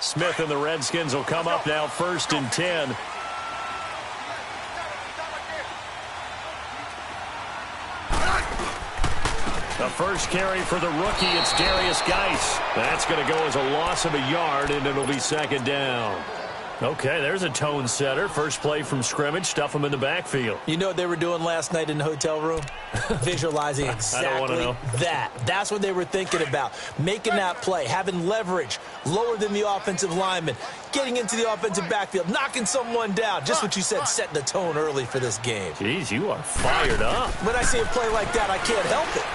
Smith and the Redskins will come up now 1st and 10. The first carry for the rookie, it's Darius Geis. That's going to go as a loss of a yard, and it'll be 2nd down. Okay, there's a tone setter. First play from scrimmage, stuff them in the backfield. You know what they were doing last night in the hotel room? Visualizing exactly that. That's what they were thinking about. Making that play, having leverage, lower than the offensive lineman, getting into the offensive backfield, knocking someone down. Just what you said, setting the tone early for this game. Jeez, you are fired up. When I see a play like that, I can't help it.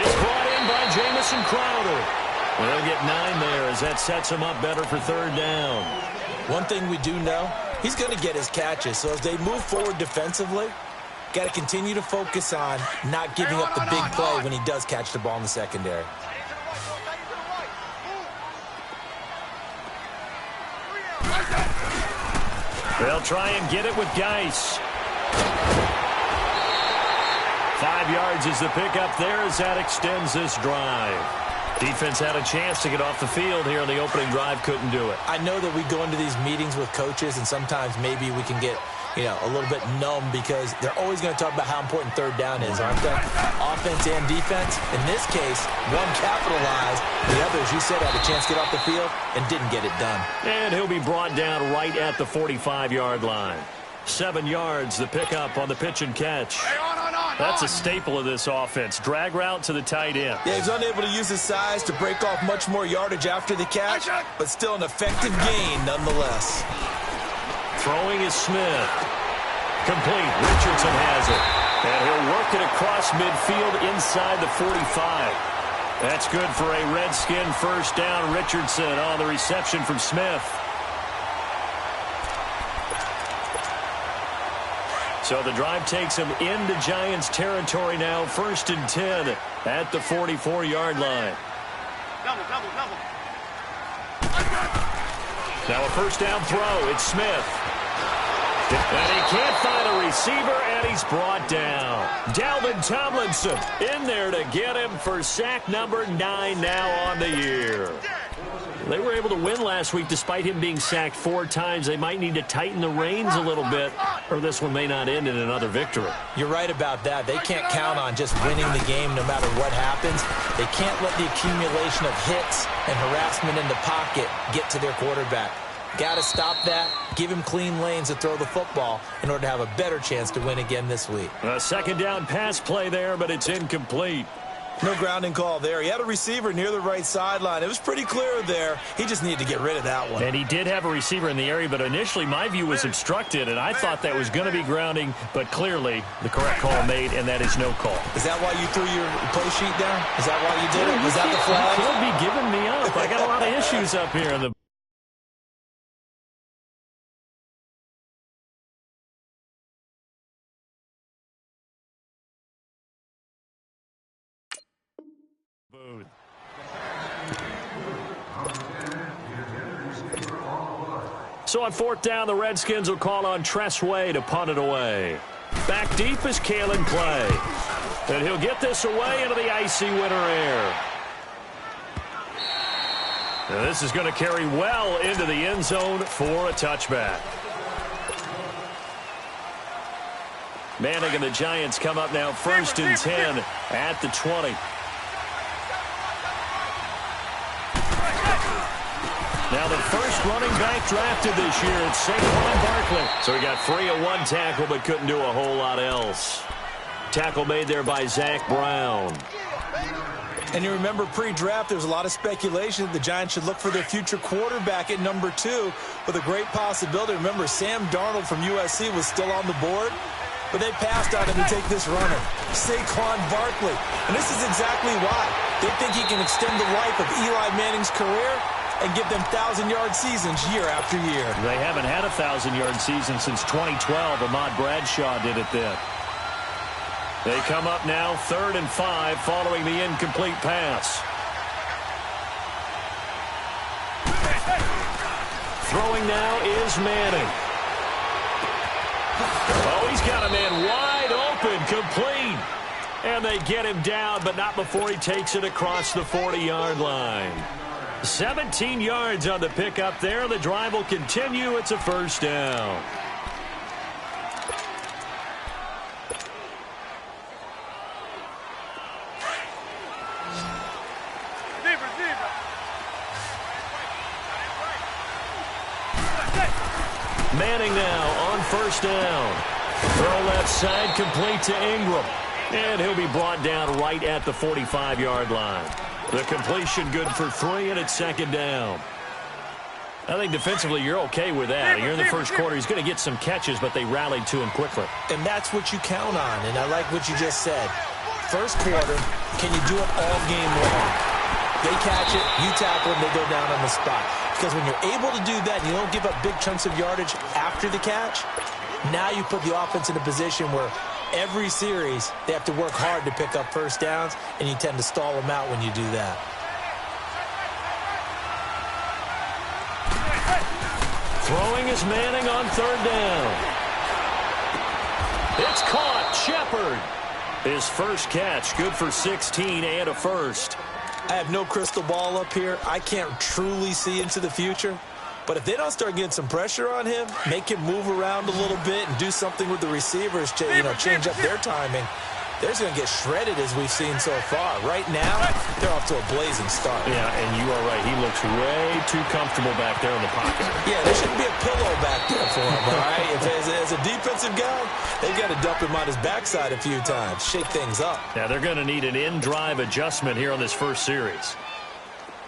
It's brought in by Jamison Crowder. Well, they'll get 9 there as that sets him up better for 3rd down. One thing we do know, he's going to get his catches. So as they move forward defensively, got to continue to focus on not giving up the big play when he does catch the ball in the secondary. They'll try and get it with Geis. 5 yards is the pickup there as that extends this drive. Defense had a chance to get off the field here in the opening drive, couldn't do it. I know that we go into these meetings with coaches, and sometimes maybe we can get, a little bit numb because they're always going to talk about how important 3rd down is, aren't they? Offense and defense. In this case, one capitalized. The other, as you said, had a chance to get off the field and didn't get it done. And he'll be brought down right at the 45-yard line. 7 yards, the pickup on the pitch and catch. That's a staple of this offense. Drag route to the tight end. Yeah, he's unable to use his size to break off much more yardage after the catch, but still an effective gain nonetheless. Throwing is Smith. Complete. Richardson has it. And he'll work it across midfield inside the 45. That's good for a Redskin 1st down. Richardson on the reception from Smith. So the drive takes him into Giants territory now, 1st and 10 at the 44-yard line. Now a 1st down throw. It's Smith. And he can't find a receiver, and he's brought down. Dalvin Tomlinson in there to get him for sack number 9 now on the year. They were able to win last week despite him being sacked 4 times. They might need to tighten the reins a little bit, or this one may not end in another victory. You're right about that. They can't count on just winning the game no matter what happens. They can't let the accumulation of hits and harassment in the pocket get to their quarterback. Got to stop that, give him clean lanes to throw the football in order to have a better chance to win again this week. A 2nd down pass play there, but it's incomplete. No grounding call there. He had a receiver near the right sideline. It was pretty clear there. He just needed to get rid of that one. And he did have a receiver in the area, but initially my view was obstructed, and I thought that was going to be grounding, but clearly the correct call made, and that is no call. Is that why you threw your play sheet down? Is that why you did it? Was that the flag? You can't be giving me up. I got a lot of issues up here in the booth. So on 4th down, the Redskins will call on Tressway to punt it away. Back deep is Kalen Clay. And he'll get this away into the icy winter air. Now this is going to carry well into the end zone for a touchback. Manning and the Giants come up now 1st and 10 at the 20. Now the first running back drafted this year, it's Saquon Barkley. So he got free of 1 tackle but couldn't do a whole lot else. Tackle made there by Zach Brown. And you remember pre-draft, there was a lot of speculation that the Giants should look for their future quarterback at number 2 with a great possibility. Remember, Sam Darnold from USC was still on the board, but they passed on him to take this runner, Saquon Barkley. And this is exactly why. They think he can extend the life of Eli Manning's career and give them 1,000-yard seasons year after year. They haven't had a 1,000-yard season since 2012. Ahmad Bradshaw did it then. They come up now 3rd and 5 following the incomplete pass. Throwing now is Manning. Oh, he's got a man wide open, complete. And they get him down, but not before he takes it across the 40-yard line. 17 yards on the pickup there. The drive will continue. It's a first down. Manning now on first down. Throw left side, complete to Ingram. And he'll be brought down right at the 45-yard line. The completion good for 3, and it's second down. I think defensively you're okay with that. You're in the first quarter. He's going to get some catches, but they rallied to him quickly. And that's what you count on, and I like what you just said. First quarter, can you do it all game long? They catch it, you tackle them, they go down on the spot. Because when you're able to do that and you don't give up big chunks of yardage after the catch, now you put the offense in a position where every series they have to work hard to pick up first downs, and you tend to stall them out when you do that. Throwing is Manning on third down. It's caught. Shepard. His first catch, good for 16 and a first. I have no crystal ball up here. I can't truly see into the future. But if they don't start getting some pressure on him, make him move around a little bit and do something with the receivers, change up their timing, they're going to get shredded as we've seen so far. Right now, they're off to a blazing start. Yeah, and you are right. He looks way too comfortable back there in the pocket. Yeah, there shouldn't be a pillow back there for him, all right? As a defensive guy, they've got to dump him on his backside a few times, shake things up. Yeah, they're going to need an in-drive adjustment here on this first series.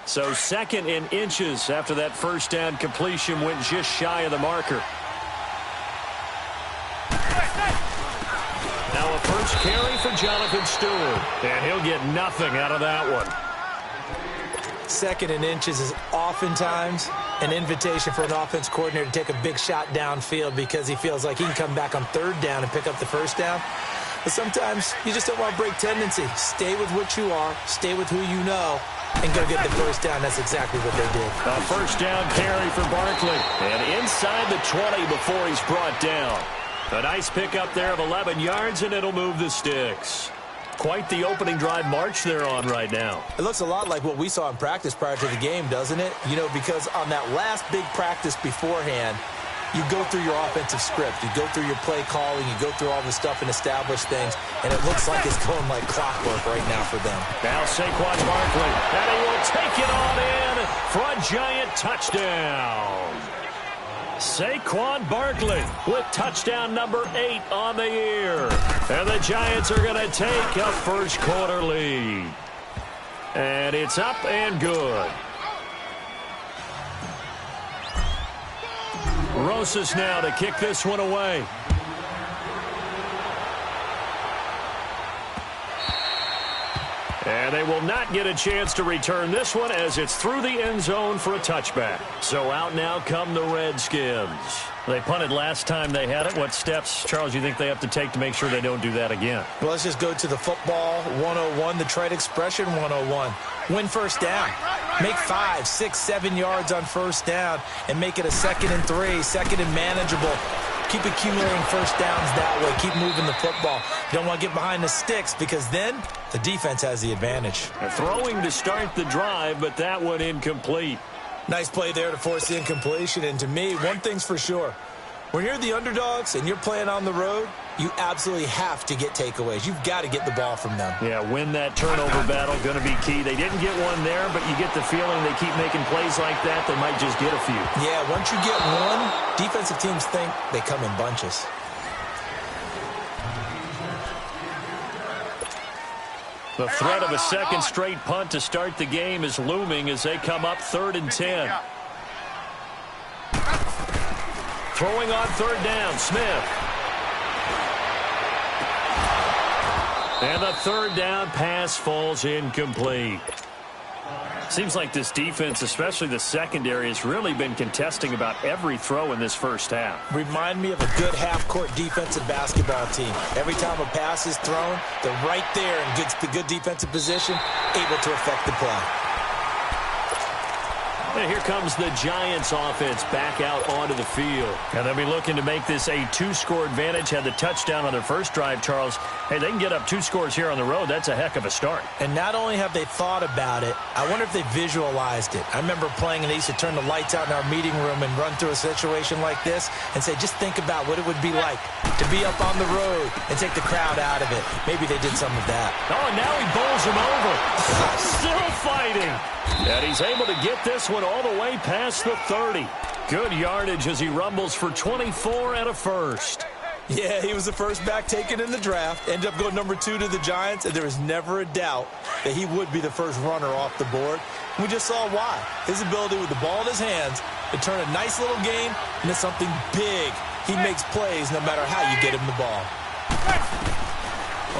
So 2nd and inches after that first down completion went just shy of the marker. Now a first carry for Jonathan Stewart. And he'll get nothing out of that one. 2nd and inches is oftentimes an invitation for an offense coordinator to take a big shot downfield because he feels like he can come back on 3rd down and pick up the first down. But sometimes you just don't want to break tendency. Stay with what you are. Stay with who you know. And go get the first down. That's exactly what they did. A first down carry for Barkley. And inside the 20 before he's brought down. A nice pickup there of 11 yards, and it'll move the sticks. Quite the opening drive march they're on right now. It looks a lot like what we saw in practice prior to the game, doesn't it? Because on that last big practice beforehand, you go through your offensive script. You go through your play calling. You go through all the stuff and establish things. And it looks like it's going like clockwork right now for them. Now Saquon Barkley. And he will take it on in for a giant touchdown. Saquon Barkley with touchdown number 8 on the year. And the Giants are going to take a first quarter lead. And it's up and good. Rosas now to kick this one away. And they will not get a chance to return this one as it's through the end zone for a touchback. So out now come the Redskins. They punted last time they had it. What steps, Charles, you think they have to take to make sure they don't do that again? Well, let's just go to the football 101, the trade expression 101. Win first down. Make 5, 6, 7 yards on first down and make it a 2nd and 3, 2nd and manageable. Keep accumulating first downs that way. Keep moving the football. You don't want to get behind the sticks because then the defense has the advantage. Throwing to start the drive, but that one incomplete. Nice play there to force the incompletion. And to me, one thing's for sure. When you're the underdogs and you're playing on the road, you absolutely have to get takeaways. You've got to get the ball from them. Yeah, win that turnover battle, going to be key. They didn't get one there, but you get the feeling they keep making plays like that, they might just get a few. Yeah, once you get one, defensive teams think they come in bunches. The threat of a second straight punt to start the game is looming as they come up 3rd and 10. Throwing on 3rd down, Smith. And the 3rd down pass falls incomplete. Seems like this defense, especially the secondary, has really been contesting about every throw in this first half. Remind me of a good half-court defensive basketball team. Every time a pass is thrown, they're right there in good defensive position, able to affect the play. And here comes the Giants offense back out onto the field. And they'll be looking to make this a 2-score advantage. Had the touchdown on their first drive, Charles. Hey, they can get up 2 scores here on the road. That's a heck of a start. And not only have they thought about it, I wonder if they visualized it. I remember playing and they used to turn the lights out in our meeting room and run through a situation like this and say, just think about what it would be like to be up on the road and take the crowd out of it. Maybe they did some of that. Oh, and now he bowls him over. Still fighting. And he's able to get this one all the way past the 30. Good yardage as he rumbles for 24 and a first. Yeah, he was the first back taken in the draft. Ended up going number 2 to the Giants, and there was never a doubt that he would be the first runner off the board. We just saw why. His ability with the ball in his hands to turn a nice little game into something big. He makes plays no matter how you get him the ball.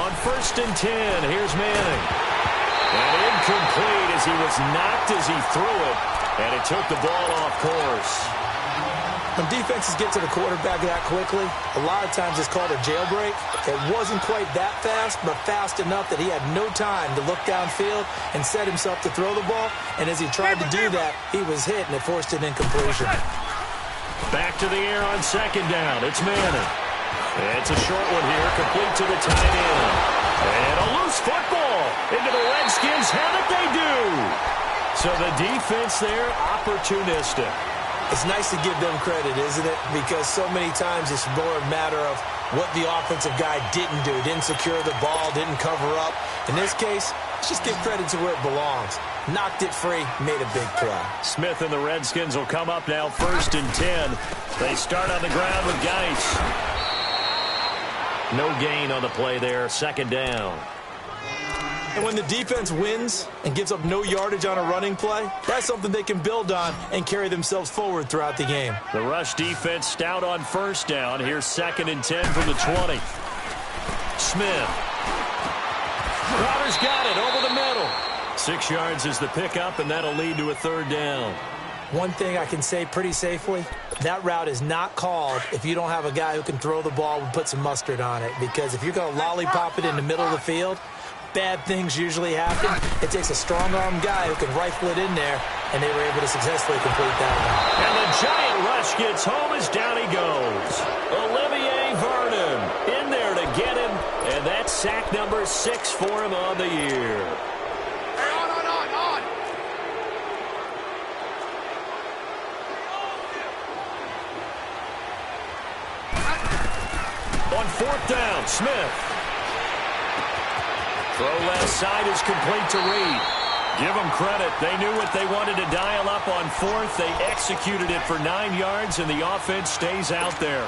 On 1st and 10, here's Manning. And incomplete as he was knocked as he threw it, and it took the ball off course. When defenses get to the quarterback that quickly, a lot of times it's called a jailbreak. It wasn't quite that fast, but fast enough that he had no time to look downfield and set himself to throw the ball. And as he tried to do that, he was hit, and it forced an incompletion. Back to the air on 2nd down. It's Manning. It's a short one here, complete to the tight end. And a loose football into the Redskins. How did they do? So the defense there, opportunistic. It's nice to give them credit, isn't it? Because so many times it's more a matter of what the offensive guy didn't do. Didn't secure the ball, didn't cover up. In this case, let's just give credit to where it belongs. Knocked it free, made a big play. Smith and the Redskins will come up now 1st and 10. They start on the ground with Geis. No gain on the play there, 2nd down. And when the defense wins and gives up no yardage on a running play, that's something they can build on and carry themselves forward throughout the game. The rush defense stout on 1st down. Here's 2nd and 10 from the 20. Smith. Crowder's got it over the middle. 6 yards is the pickup, and that'll lead to a 3rd down. One thing I can say pretty safely, that route is not called if you don't have a guy who can throw the ball and put some mustard on it. Because if you're going to lollipop it in the middle of the field, bad things usually happen. It takes a strong-arm guy who can rifle it in there, and they were able to successfully complete that one. And the giant rush gets home as down he goes. Olivier Vernon in there to get him, and that's sack number 6 for him on the year. On 4th down, Smith. Throw left side is complete to Reed. Give them credit. They knew what they wanted to dial up on 4th. They executed it for 9 yards, and the offense stays out there.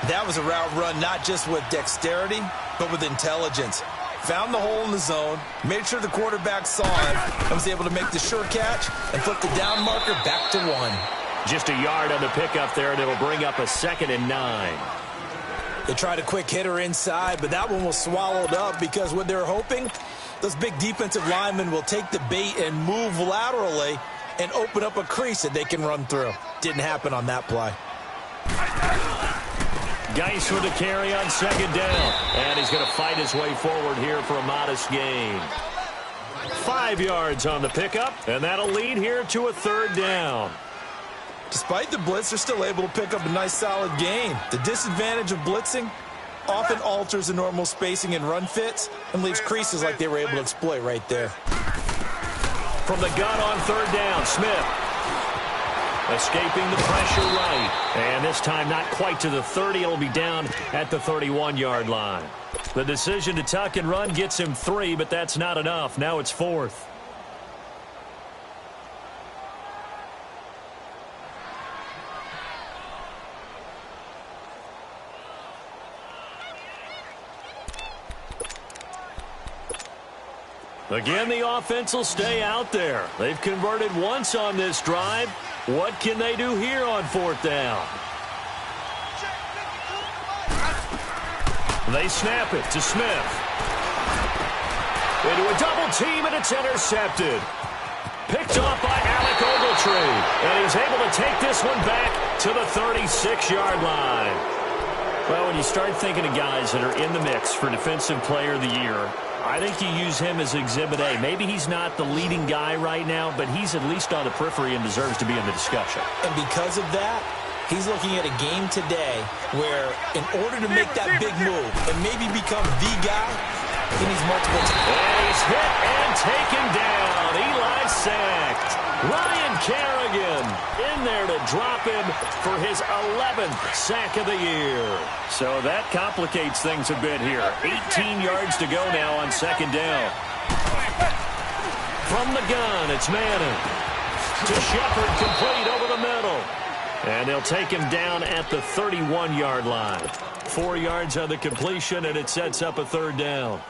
That was a route run not just with dexterity, but with intelligence. Found the hole in the zone, made sure the quarterback saw it, and was able to make the sure catch and flip the down marker back to 1. Just a yard on the pickup there, and it'll bring up a 2nd and 9. They tried a quick hitter inside, but that one was swallowed up because what they're hoping, those big defensive linemen will take the bait and move laterally and open up a crease that they can run through. Didn't happen on that play. Geis with a carry on 2nd down, and he's going to fight his way forward here for a modest gain. 5 yards on the pickup, and that'll lead here to a 3rd down. Despite the blitz, they're still able to pick up a nice solid gain. The disadvantage of blitzing often alters the normal spacing and run fits and leaves creases like they were able to exploit right there. From the gun on 3rd down, Smith. Escaping the pressure right. And this time not quite to the 30. It'll be down at the 31-yard line. The decision to tuck and run gets him 3, but that's not enough. Now it's 4th. Again, the offense will stay out there. They've converted once on this drive. What can they do here on 4th down? They snap it to Smith. Into a double team, and it's intercepted. Picked off by Alec Ogletree. And he's able to take this one back to the 36-yard line. Well, when you start thinking of guys that are in the mix for Defensive Player of the Year, I think you use him as Exhibit A. Maybe he's not the leading guy right now, but he's at least on the periphery and deserves to be in the discussion. And because of that, he's looking at a game today where in order to make that big move and maybe become the guy, he needs multiple times. And he's hit and taken down. Eli sacked. Ryan Kerrigan in there to drop him for his 11th sack of the year. So that complicates things a bit here. 18 yards to go now on second down. From the gun, it's Manning. To Shepard, complete over the middle. And they'll take him down at the 31-yard line. 4 yards on the completion, and it sets up a third down.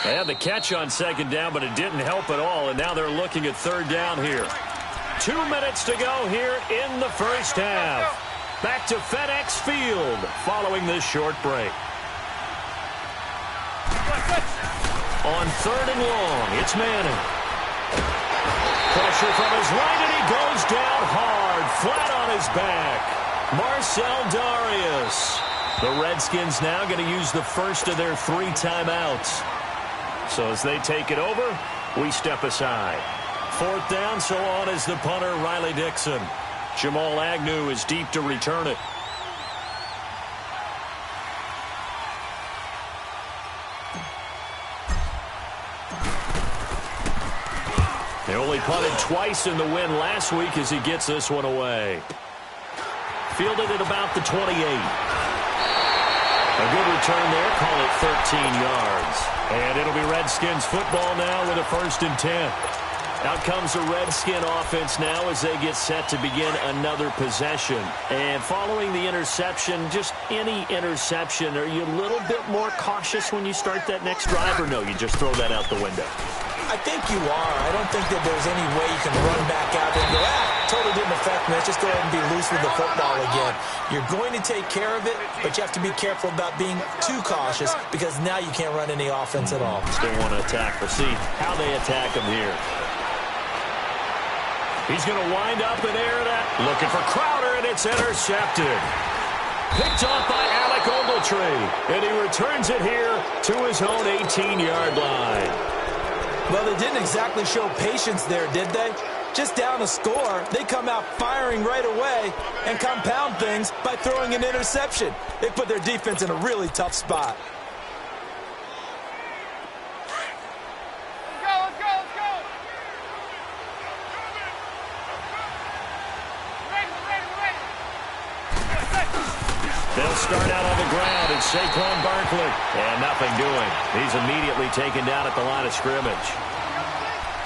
They had the catch on second down, but it didn't help at all, and now they're looking at third down here. 2 minutes to go here in the first half. Back to FedEx Field following this short break. On third and long, it's Manning. Pressure from his right, and he goes down hard, flat on his back. Marcel Darius. The Redskins now going to use the first of their 3 timeouts. So as they take it over, we step aside. Fourth down, so on is the punter, Riley Dixon. Jamal Agnew is deep to return it. They only punted twice in the win last week as he gets this one away. Fielded at about the 28. A good return there, call it 13 yards. And it'll be Redskins football now with a 1st and 10. Out comes the Redskin offense now as they get set to begin another possession. And following the interception, just any interception, are you a little bit more cautious when you start that next drive, or no, you just throw that out the window? I think you are. I don't think that there's any way you can run back out there and go, totally didn't affect me. Let's just go ahead and be loose with the football again. You're going to take care of it, but you have to be careful about being too cautious because now you can't run any offense at all. Still want to attack. We'll see how they attack him here. He's going to wind up and air that. Looking for Crowder, and it's intercepted. Picked off by Alec Ogletree, and he returns it here to his own 18-yard line. Well, they didn't exactly show patience there, did they? Just down a score, they come out firing right away and compound things by throwing an interception. They put their defense in a really tough spot. Let's go. They'll start out on the ground. It's Saquon Barkley. And nothing doing. He's immediately taken down at the line of scrimmage.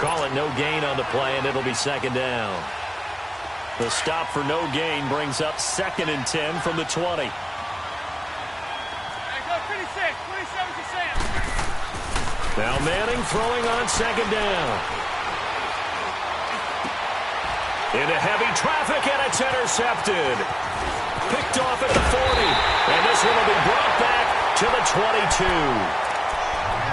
Call it no gain on the play, and it'll be second down. The stop for no gain brings up 2nd and 10 from the 20. Now Manning throwing on second down. Into heavy traffic, and it's intercepted. Picked off at the 40, and this one will be brought back to the 22.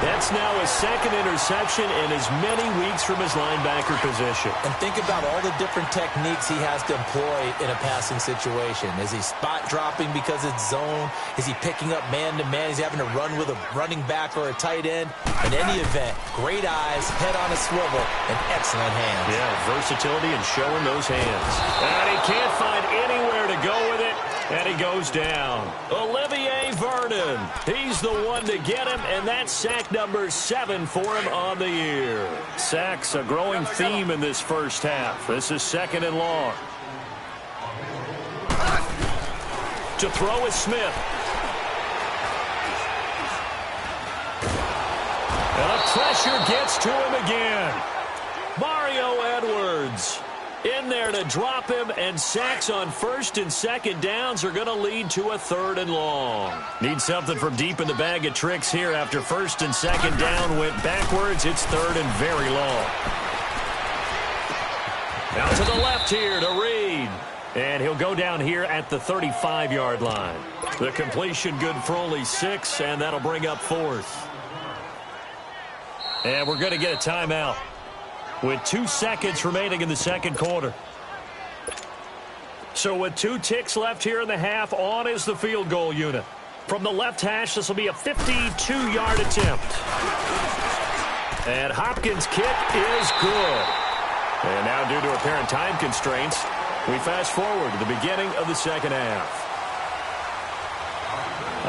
That's now his 2nd interception in as many weeks from his linebacker position. And think about all the different techniques he has to employ in a passing situation. Is he spot dropping because it's zone? Is he picking up man-to-man? Is he having to run with a running back or a tight end? In any event, great eyes, head on a swivel, and excellent hands. Yeah, versatility and showing those hands. And he can't find anywhere to go with it, and he goes down. Olivier Vernon, he's the one to get him, and that's sack number 7 for him on the year. Sacks a growing theme in this first half. This is 2nd and long. To throw is Smith. And the pressure gets to him again. Mario Edwards in there to drop him, and sacks on 1st and 2nd downs are going to lead to a 3rd and long. Need something from deep in the bag of tricks here after 1st and 2nd down went backwards. It's 3rd and very long. Now to the left here to Reed. And he'll go down here at the 35-yard line. The completion good for only 6, and that'll bring up 4th. And we're going to get a timeout with 2 seconds remaining in the second quarter. So with 2 ticks left here in the half, on is the field goal unit. From the left hash, this will be a 52-yard attempt. And Hopkins' kick is good. And now, due to apparent time constraints, we fast forward to the beginning of the second half.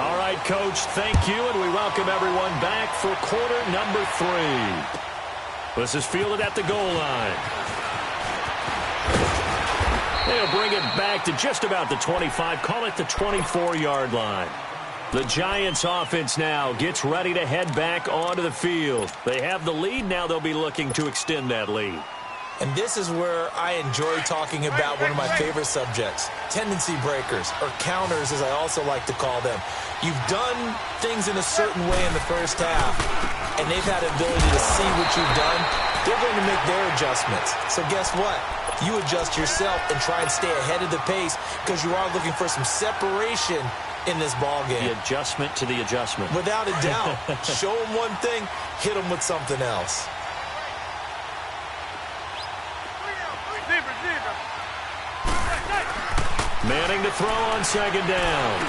All right, Coach, thank you, and we welcome everyone back for quarter number 3. This is fielded at the goal line. They'll bring it back to just about the 25, call it the 24-yard line. The Giants offense now gets ready to head back onto the field. They have the lead. Now they'll be looking to extend that lead. And this is where I enjoy talking about one of my favorite subjects, tendency breakers, or counters as I also like to call them. You've done things in a certain way in the first half, and they've had the ability to see what you've done. They're going to make their adjustments. So guess what? You adjust yourself and try and stay ahead of the pace because you are looking for some separation in this ball game. The adjustment to the adjustment. Without a doubt. Show them one thing, hit them with something else. Manning to throw on second down.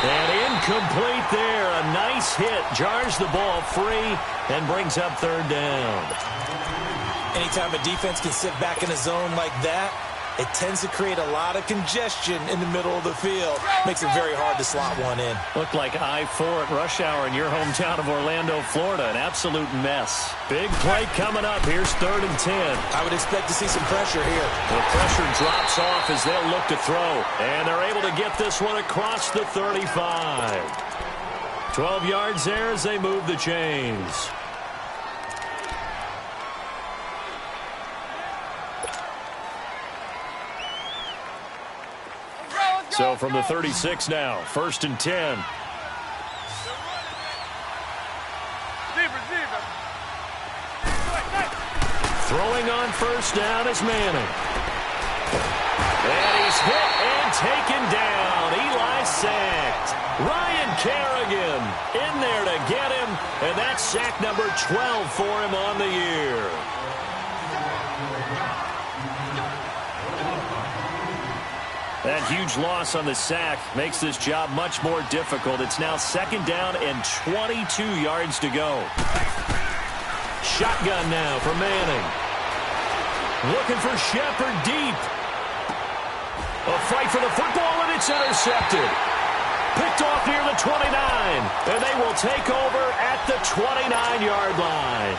And incomplete there. A nice hit. Jars the ball free and brings up third down. Anytime a defense can sit back in a zone like that, it tends to create a lot of congestion in the middle of the field. Makes it very hard to slot one in. Looked like I-4 at rush hour in your hometown of Orlando, Florida. An absolute mess. Big play coming up. Here's 3rd and 10. I would expect to see some pressure here. The pressure drops off as they'll look to throw. And they're able to get this one across the 35. 12 yards there as they move the chains. So from the 36 now, 1st and 10. Throwing on first down is Manning. And he's hit and taken down. Eli sacked. Ryan Kerrigan in there to get him. And that's sack number 12 for him on the year. That huge loss on the sack makes this job much more difficult. It's now 2nd down and 22 yards to go. Shotgun now for Manning. Looking for Shepard deep. A fight for the football, and it's intercepted. Picked off near the 29, and they will take over at the 29-yard line.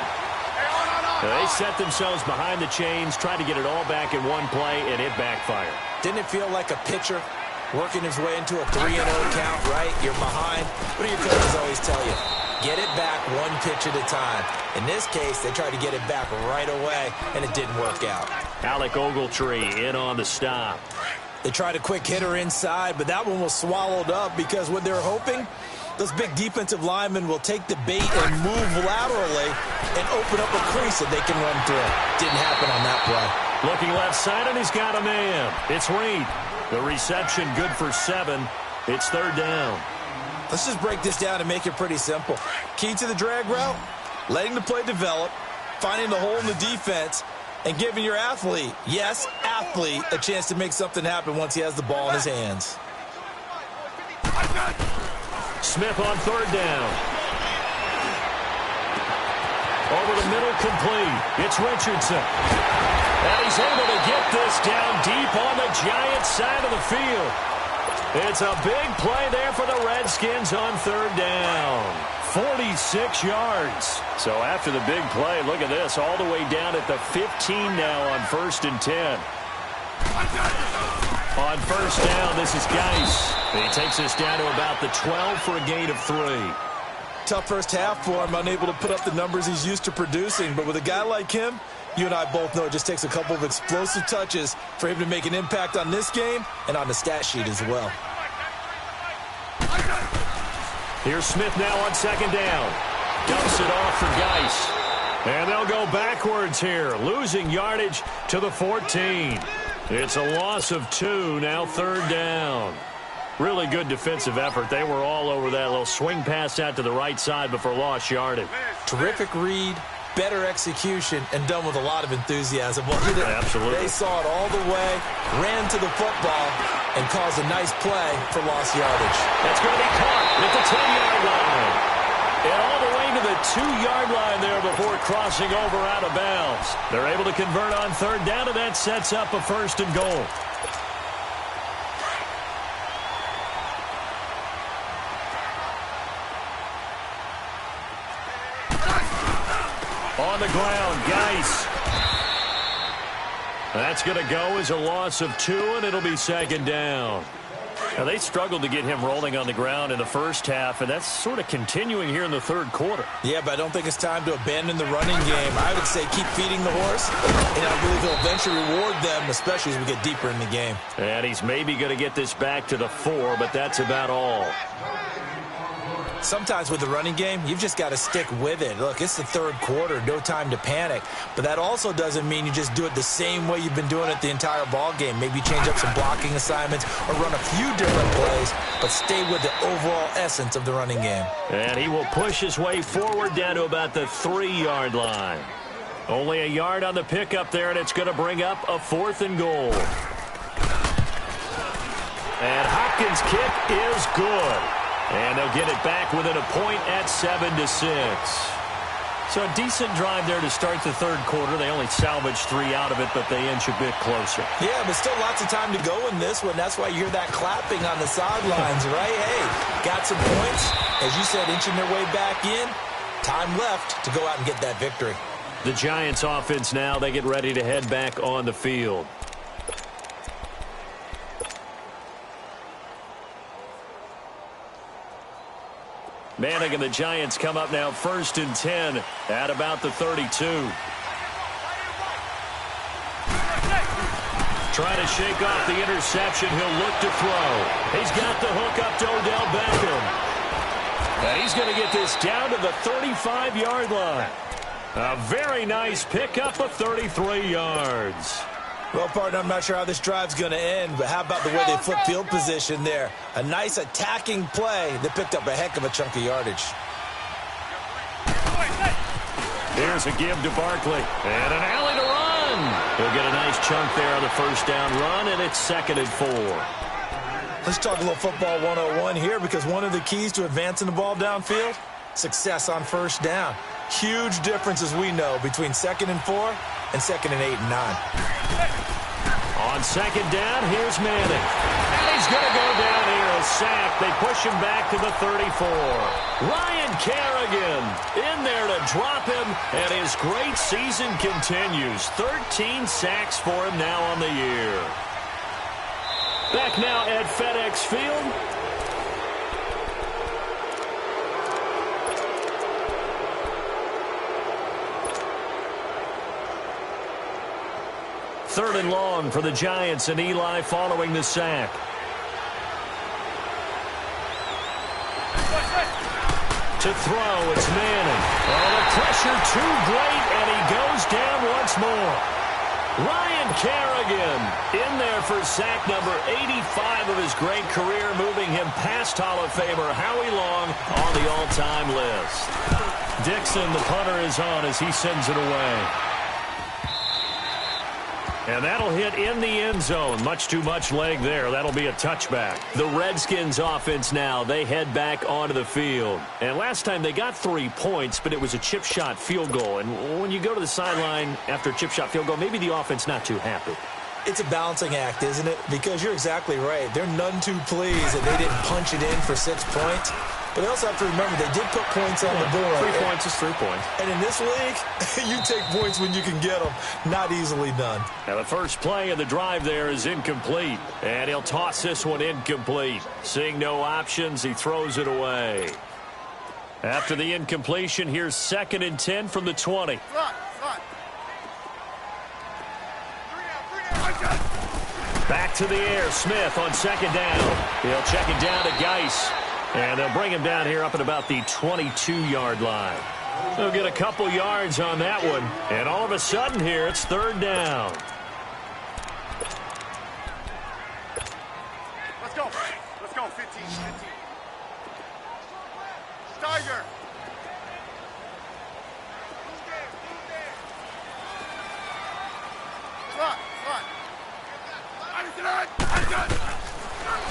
They set themselves behind the chains, tried to get it all back in one play, and it backfired. Didn't it feel like a pitcher working his way into a 3-0 count, right? You're behind. What do your coaches always tell you? Get it back one pitch at a time. In this case, they tried to get it back right away, and it didn't work out. Alec Ogletree in on the stop. They tried a quick hitter inside, but that one was swallowed up because what they're hoping, those big defensive linemen will take the bait and move laterally and open up a crease that they can run through. Didn't happen on that play. Looking left side, and he's got a man. It's Reed. The reception good for 7. It's 3rd down. Let's just break this down and make it pretty simple. Key to the drag route, letting the play develop, finding the hole in the defense, and giving your athlete, yes, athlete, a chance to make something happen once he has the ball in his hands. Smith on 3rd down. Over the middle, complete. It's Richardson. And he's able to get this down deep on the Giants side of the field. It's a big play there for the Redskins on 3rd down. 46 yards. So after the big play, look at this, all the way down at the 15 now on 1st and 10. On 1st down, this is Geis. He takes us down to about the 12 for a gain of 3. Tough first half for him, unable to put up the numbers he's used to producing. But with a guy like him, you and I both know it just takes a couple of explosive touches for him to make an impact on this game and on the stat sheet as well. Here's Smith now on 2nd down. Dumps it off for Geis. And they'll go backwards here, losing yardage to the 14. It's a loss of 2, now 3rd down. Really good defensive effort. They were all over that little swing pass out to the right side before lost yardage. Terrific read, better execution, and done with a lot of enthusiasm. Absolutely. They saw it all the way, ran to the football, and caused a nice play for lost yardage. That's going to be caught at the 10-yard line. And all the way to the 2-yard line there before crossing over out of bounds. They're able to convert on third down, and that sets up a 1st and goal. On the ground, Geis. That's going to go as a loss of 2, and it'll be 2nd down. Now, they struggled to get him rolling on the ground in the first half, and that's sort of continuing here in the 3rd quarter. Yeah, but I don't think it's time to abandon the running game. I would say keep feeding the horse, and I believe he'll eventually reward them, especially as we get deeper in the game. And he's maybe going to get this back to the 4, but that's about all. Sometimes with the running game, you've just got to stick with it. Look, it's the 3rd quarter, no time to panic. But that also doesn't mean you just do it the same way you've been doing it the entire ball game. Maybe change up some blocking assignments or run a few different plays, but stay with the overall essence of the running game. And he will push his way forward down to about the 3-yard line. Only a yard on the pickup there, and it's going to bring up a 4th and goal. And Hopkins' kick is good. And they'll get it back within a point at 7-6. So a decent drive there to start the 3rd quarter. They only salvaged 3 out of it, but they inch a bit closer. Yeah, but still lots of time to go in this one. That's why you hear that clapping on the sidelines, right? Hey, got some points. As you said, inching their way back in. Time left to go out and get that victory. The Giants offense now, they get ready to head back on the field. Manning and the Giants come up now 1st and 10 at about the 32. Trying to shake off the interception. He'll look to throw. He's got the hook up to Odell Beckham. And he's going to get this down to the 35-yard line. A very nice pickup of 33 yards. Well, partner, I'm not sure how this drive's going to end, but how about the way they flip field position there? A nice attacking play that picked up a heck of a chunk of yardage. Here's a give to Barkley. And an alley to run. He'll get a nice chunk there on the 1st down run, and it's 2nd and 4. Let's talk a little football 101 here, because one of the keys to advancing the ball downfield, success on 1st down. Huge difference, as we know, between 2nd and 4 and 2nd and 8 and 9. On 2nd down, here's Manning. And he's going to go down here, a sack. They push him back to the 34. Ryan Kerrigan in there to drop him, and his great season continues. 13 sacks for him now on the year. Back now at FedEx Field. Third and long for the Giants, and Eli following the sack. To throw, it's Manning. Oh, the pressure too great, and he goes down once more. Ryan Kerrigan in there for sack number 85 of his great career, moving him past Hall of Famer Howie Long on the all-time list. Dixon, the punter, is on as he sends it away. And that'll hit in the end zone. Much too much leg there. That'll be a touchback. The Redskins offense now, they head back onto the field. And last time they got 3 points, but it was a chip shot field goal. And when you go to the sideline after a chip shot field goal, maybe the offense not too happy. It's a balancing act, isn't it? Because you're exactly right. They're none too pleased that they didn't punch it in for 6 points. But they also have to remember they did put points on the board. 3 points is 3 points. And in this league, you take points when you can get them. Not easily done. Now the first play of the drive there is incomplete. And he'll toss this one incomplete. Seeing no options, he throws it away. After the incompletion, here's 2nd and 10 from the 20. Back to the air. Smith on 2nd down. He'll check it down to Geis. And they'll bring him down here up at about the 22-yard line. They'll get a couple yards on that one. And all of a sudden here, it's 3rd down. Let's go. Let's go. 15. Tiger. Slot.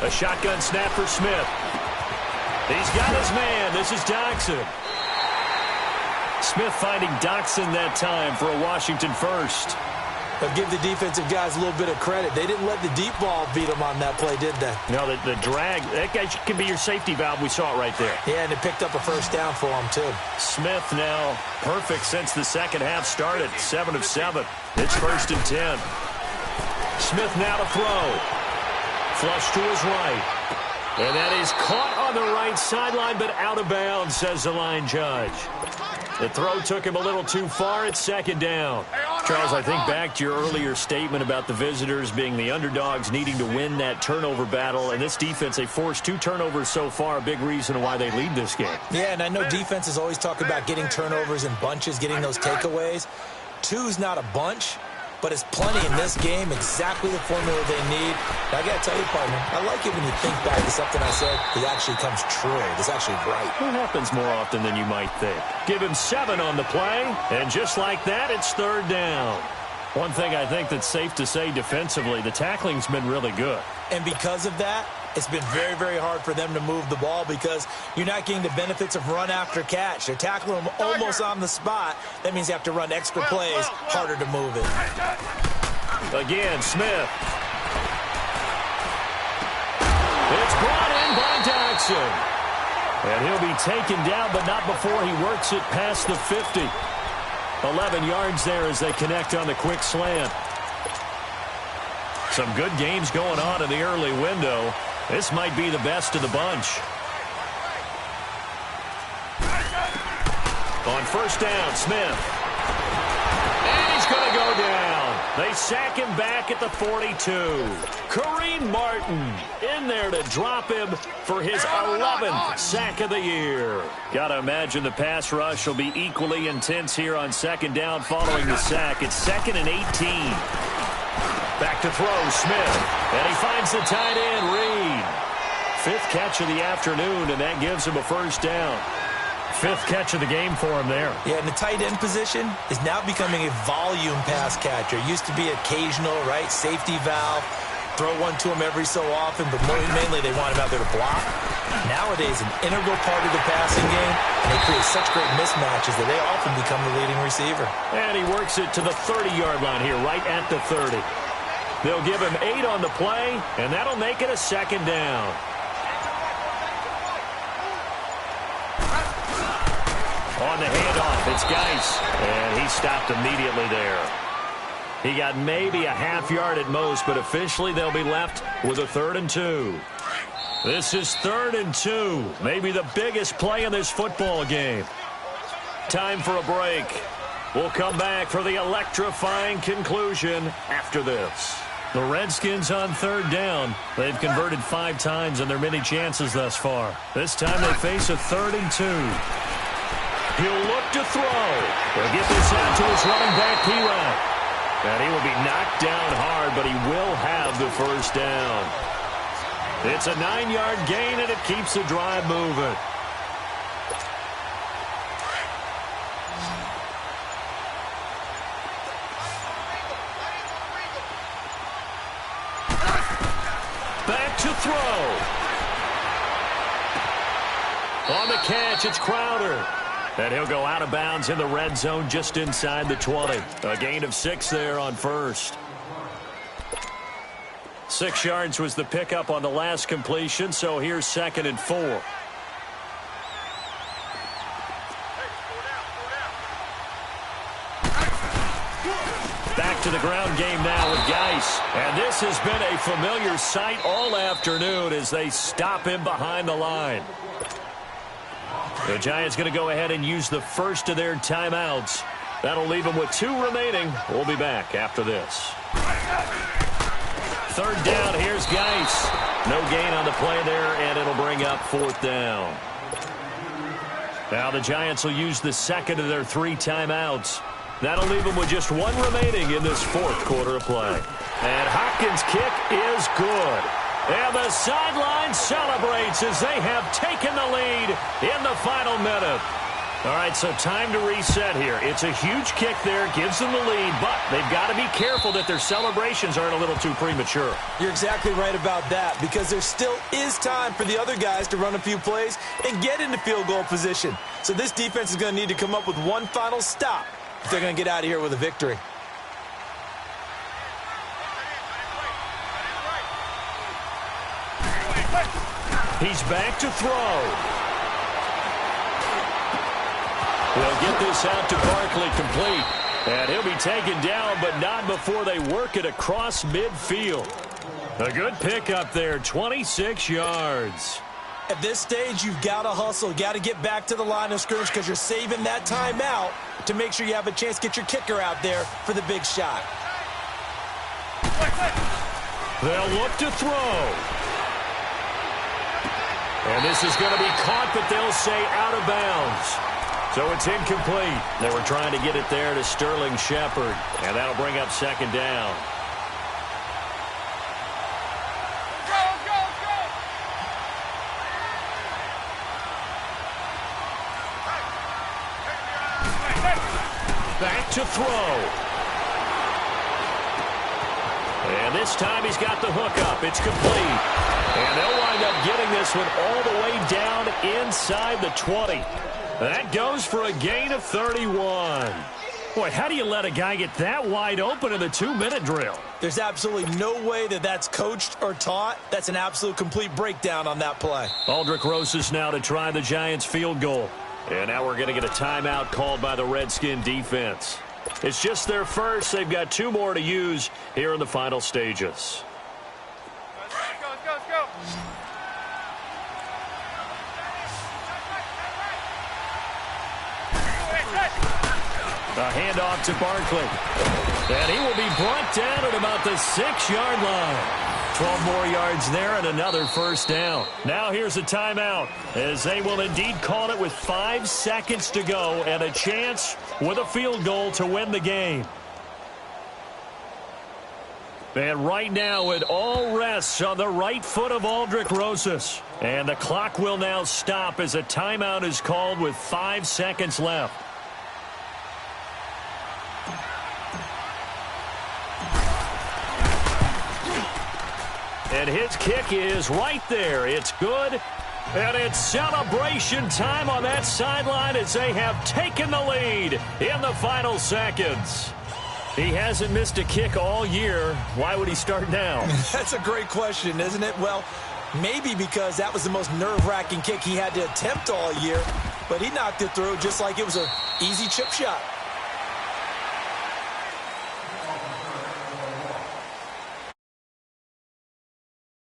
A shotgun snap for Smith. He's got his man. This is Doxson. Smith finding Doxson that time for a Washington first. But give the defensive guys a little bit of credit. They didn't let the deep ball beat them on that play, did they? No, the drag, that guy can be your safety valve. We saw it right there. Yeah, and it picked up a first down for him, too. Smith now perfect since the second half started. 7 of 7. It's 1st and 10. Smith now to throw. Flush to his right. And that is caught on the right sideline, but out of bounds, says the line judge. The throw took him a little too far. It's 2nd down. Charles, I think back to your earlier statement about the visitors being the underdogs, needing to win that turnover battle. And this defense, they forced 2 turnovers so far, a big reason why they lead this game. Yeah, and I know defenses always talk about getting turnovers in bunches, getting those takeaways. 2's not a bunch, but it's plenty in this game, exactly the formula they need. And I got to tell you, partner, I like it when you think back to something I said that actually comes true. It's actually right. It happens more often than you might think. Give him 7 on the play, and just like that, it's 3rd down. One thing I think that's safe to say defensively, the tackling's been really good. And because of that, it's been very, very hard for them to move the ball because you're not getting the benefits of run after catch. They're tackling them almost on the spot. That means you have to run extra plays, harder to move it. Again, Smith. It's brought in by Doxson. And he'll be taken down, but not before he works it past the 50. 11 yards there as they connect on the quick slant. Some good games going on in the early window. This might be the best of the bunch. On 1st down, Smith. And he's going to go down. They sack him back at the 42. Kareem Martin in there to drop him for his 11th sack of the year. Got to imagine the pass rush will be equally intense here on 2nd down following the sack. It's 2nd and 18. Back to throw, Smith. And he finds the tight end, Reed. 5th catch of the afternoon, and that gives him a 1st down. 5th catch of the game for him there. Yeah, and the tight end position is now becoming a volume pass catcher. Used to be occasional, right? Safety valve. Throw one to him every so often, but mainly they want him out there to block. Nowadays, an integral part of the passing game, and they create such great mismatches that they often become the leading receiver. And he works it to the 30-yard line here, right at the 30. They'll give him 8 on the play, and that'll make it a 2nd down. On the handoff, it's Geis, and he stopped immediately there. He got maybe a half yard at most, but officially they'll be left with a 3rd and 2. This is 3rd and 2, maybe the biggest play in this football game. Time for a break. We'll come back for the electrifying conclusion after this. The Redskins on 3rd down. They've converted 5 times in their many chances thus far. This time they face a 3rd and 2. He'll look to throw. He'll get this out to his running back, P-Rod. And he will be knocked down hard, but he will have the 1st down. It's a 9-yard gain, and it keeps the drive moving. Back to throw. On the catch, it's Crowder. And he'll go out of bounds in the red zone just inside the 20. A gain of 6 there on 1st. 6 yards was the pickup on the last completion, so here's 2nd and 4. Back to the ground game now with Geis. And this has been a familiar sight all afternoon as they stop him behind the line. The Giants going to go ahead and use the first of their timeouts. That'll leave them with 2 remaining. We'll be back after this. 3rd down, here's Geis. No gain on the play there, and it'll bring up 4th down. Now the Giants will use the 2nd of their 3 timeouts. That'll leave them with just 1 remaining in this 4th quarter of play. And Hopkins' kick is good. And the sideline celebrates as they have taken the lead in the final minute. All right, so time to reset here. It's a huge kick there, gives them the lead, but they've got to be careful that their celebrations aren't a little too premature. You're exactly right about that, because there still is time for the other guys to run a few plays and get into field goal position. So this defense is going to need to come up with one final stop if they're going to get out of here with a victory. He's back to throw. They'll get this out to Barkley complete. And he'll be taken down, but not before they work it across midfield. A good pickup there, 26 yards. At this stage, you've got to hustle. You've got to get back to the line of scrimmage because you're saving that timeout to make sure you have a chance to get your kicker out there for the big shot. They'll look to throw. And this is going to be caught, but they'll say out of bounds. So it's incomplete. They were trying to get it there to Sterling Shepard, and that'll bring up second down. Back to throw. And this time he's got the hook up. It's complete. And they'll wind up getting this one all the way down inside the 20. That goes for a gain of 31. Boy, how do you let a guy get that wide open in the 2-minute drill? There's absolutely no way that that's coached or taught. That's an absolute complete breakdown on that play. Aldrich Rosas now to try the Giants field goal. And now we're going to get a timeout called by the Redskin defense. It's just their first. They've got 2 more to use here in the final stages. Let's go. A handoff to Barkley. And he will be brought down at about the 6-yard line. 12 more yards there and another first down. Now here's a timeout as they will indeed call it with 5 seconds to go and a chance with a field goal to win the game. And right now it all rests on the right foot of Aldrich Rosas. And the clock will now stop as a timeout is called with 5 seconds left. And his kick is right there. It's good. And it's celebration time on that sideline as they have taken the lead in the final seconds. He hasn't missed a kick all year. Why would he start now? That's a great question, isn't it? Well, maybe because that was the most nerve-wracking kick he had to attempt all year, but he knocked it through just like it was an easy chip shot.